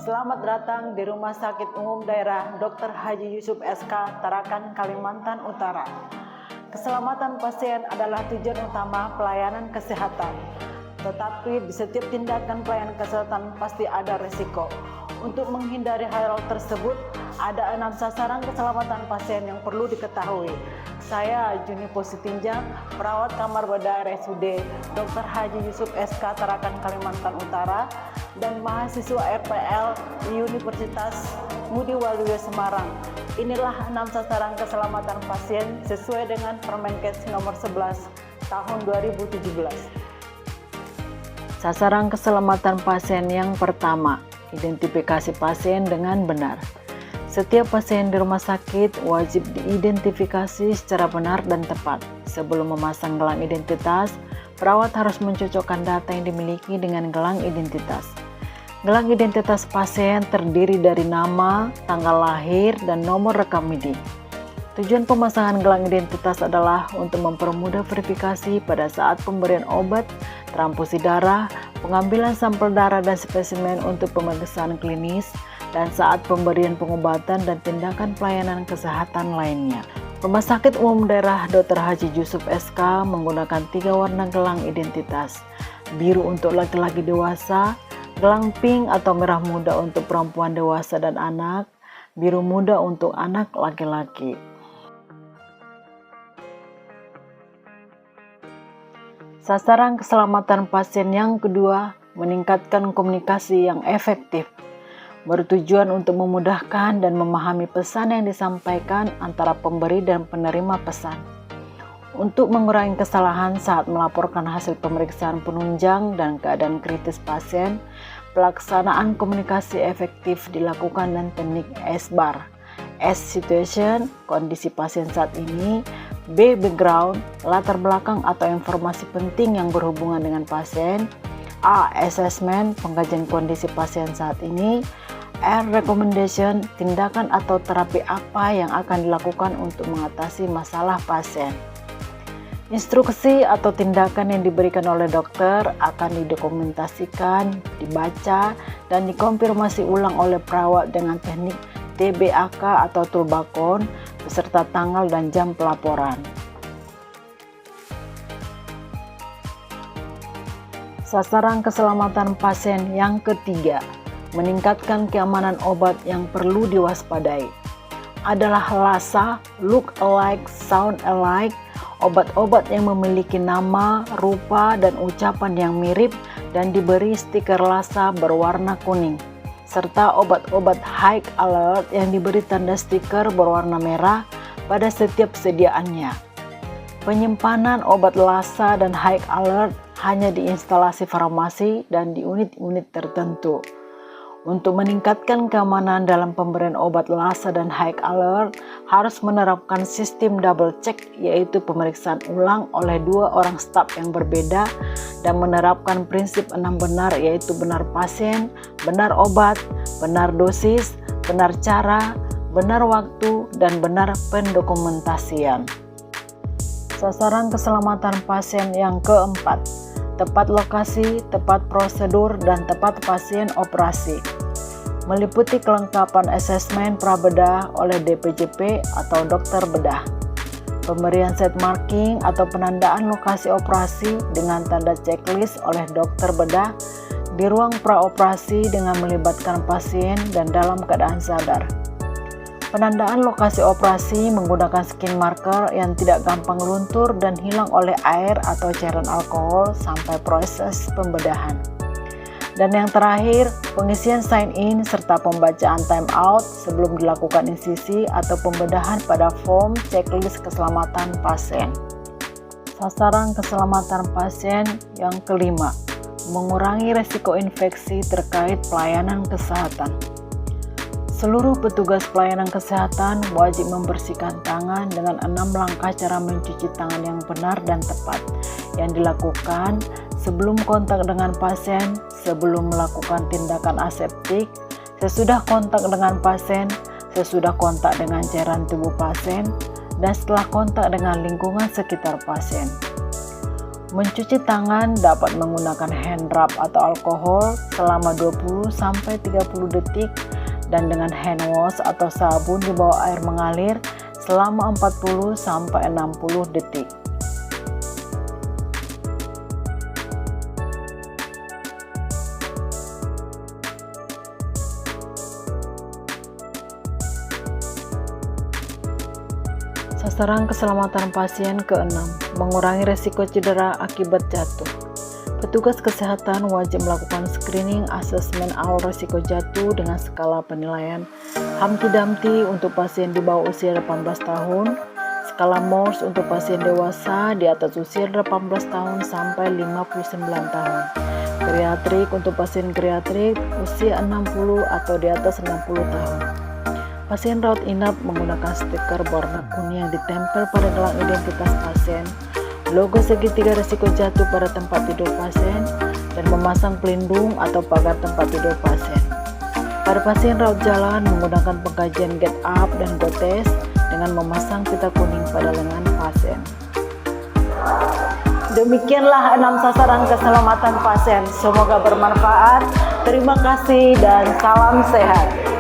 Selamat datang di Rumah Sakit Umum Daerah Dr. Haji Yusuf SK, Tarakan, Kalimantan Utara. Keselamatan pasien adalah tujuan utama pelayanan kesehatan. Tetapi di setiap tindakan pelayanan kesehatan pasti ada risiko. Untuk menghindari hal tersebut, ada 6 sasaran keselamatan pasien yang perlu diketahui. Saya Juni Positinjang, perawat kamar bedah RSUD Dr. Haji Yusuf SK, Tarakan, Kalimantan Utara, dan mahasiswa RPL Universitas Ngudi Waluyo Semarang. Inilah 6 sasaran keselamatan pasien sesuai dengan Permenkes nomor 11 tahun 2017. Sasaran keselamatan pasien yang pertama, identifikasi pasien dengan benar. Setiap pasien di rumah sakit wajib diidentifikasi secara benar dan tepat. Sebelum memasang gelang identitas, perawat harus mencocokkan data yang dimiliki dengan gelang identitas. Gelang identitas pasien terdiri dari nama, tanggal lahir, dan nomor rekam MIDI. Tujuan pemasangan gelang identitas adalah untuk mempermudah verifikasi pada saat pemberian obat, transfusi darah, pengambilan sampel darah dan spesimen untuk pemeriksaan klinis, dan saat pemberian pengobatan dan tindakan pelayanan kesehatan lainnya. Rumah Sakit Umum Daerah Dr. Haji Yusuf SK menggunakan 3 warna gelang identitas. Biru untuk laki-laki dewasa, gelang pink atau merah muda untuk perempuan dewasa dan anak, biru muda untuk anak laki-laki. Sasaran keselamatan pasien yang kedua, meningkatkan komunikasi yang efektif, bertujuan untuk memudahkan dan memahami pesan yang disampaikan antara pemberi dan penerima pesan. Untuk mengurangi kesalahan saat melaporkan hasil pemeriksaan penunjang dan keadaan kritis pasien, pelaksanaan komunikasi efektif dilakukan dengan teknik S-bar. S. Situation, kondisi pasien saat ini. B. Background, latar belakang atau informasi penting yang berhubungan dengan pasien. A. Assessment, pengkajian kondisi pasien saat ini. R. Recommendation, tindakan atau terapi apa yang akan dilakukan untuk mengatasi masalah pasien. Instruksi atau tindakan yang diberikan oleh dokter akan didokumentasikan, dibaca, dan dikonfirmasi ulang oleh perawat dengan teknik TBAK atau Tulbakon beserta tanggal dan jam pelaporan. Sasaran keselamatan pasien yang ketiga, meningkatkan keamanan obat yang perlu diwaspadai. Adalah LASA, look alike, sound alike, obat-obat yang memiliki nama, rupa, dan ucapan yang mirip dan diberi stiker LASA berwarna kuning, serta obat-obat high alert yang diberi tanda stiker berwarna merah pada setiap sediaannya. Penyimpanan obat LASA dan high alert hanya di instalasi farmasi dan di unit-unit tertentu. Untuk meningkatkan keamanan dalam pemberian obat LASA dan high alert, harus menerapkan sistem double check, yaitu pemeriksaan ulang oleh 2 orang staf yang berbeda, dan menerapkan prinsip 6 benar, yaitu benar pasien, benar obat, benar dosis, benar cara, benar waktu, dan benar pendokumentasian. Sasaran keselamatan pasien yang keempat, tepat lokasi, tepat prosedur, dan tepat pasien operasi. Meliputi kelengkapan asesmen prabedah oleh DPJP atau dokter bedah. Pemberian set marking atau penandaan lokasi operasi dengan tanda checklist oleh dokter bedah di ruang praoperasi dengan melibatkan pasien dan dalam keadaan sadar. Penandaan lokasi operasi menggunakan skin marker yang tidak gampang luntur dan hilang oleh air atau cairan alkohol sampai proses pembedahan. Dan yang terakhir, pengisian sign in serta pembacaan time out sebelum dilakukan insisi atau pembedahan pada form checklist keselamatan pasien. Sasaran keselamatan pasien yang kelima, mengurangi resiko infeksi terkait pelayanan kesehatan. Seluruh petugas pelayanan kesehatan wajib membersihkan tangan dengan 6 langkah cara mencuci tangan yang benar dan tepat yang dilakukan sebelum kontak dengan pasien, sebelum melakukan tindakan aseptik, sesudah kontak dengan pasien, sesudah kontak dengan cairan tubuh pasien, dan setelah kontak dengan lingkungan sekitar pasien. Mencuci tangan dapat menggunakan hand rub atau alkohol selama 20-30 detik dan dengan hand wash atau sabun di bawah air mengalir selama 40-60 detik. Sasaran keselamatan pasien ke-6, mengurangi resiko cedera akibat jatuh. Petugas kesehatan wajib melakukan screening asesmen awal risiko jatuh dengan skala penilaian Humpty Dumpty untuk pasien di bawah usia 18 tahun, skala Morse untuk pasien dewasa di atas usia 18 tahun sampai 59 tahun, geriatrik untuk pasien geriatrik usia 60 atau di atas 60 tahun. Pasien rawat inap menggunakan stiker berwarna kuning yang ditempel pada gelang identitas pasien, logo segitiga risiko jatuh pada tempat tidur pasien, dan memasang pelindung atau pagar tempat tidur pasien. Pada pasien rawat jalan menggunakan pengkajian get up dan go test dengan memasang pita kuning pada lengan pasien. Demikianlah 6 sasaran keselamatan pasien. Semoga bermanfaat. Terima kasih dan salam sehat.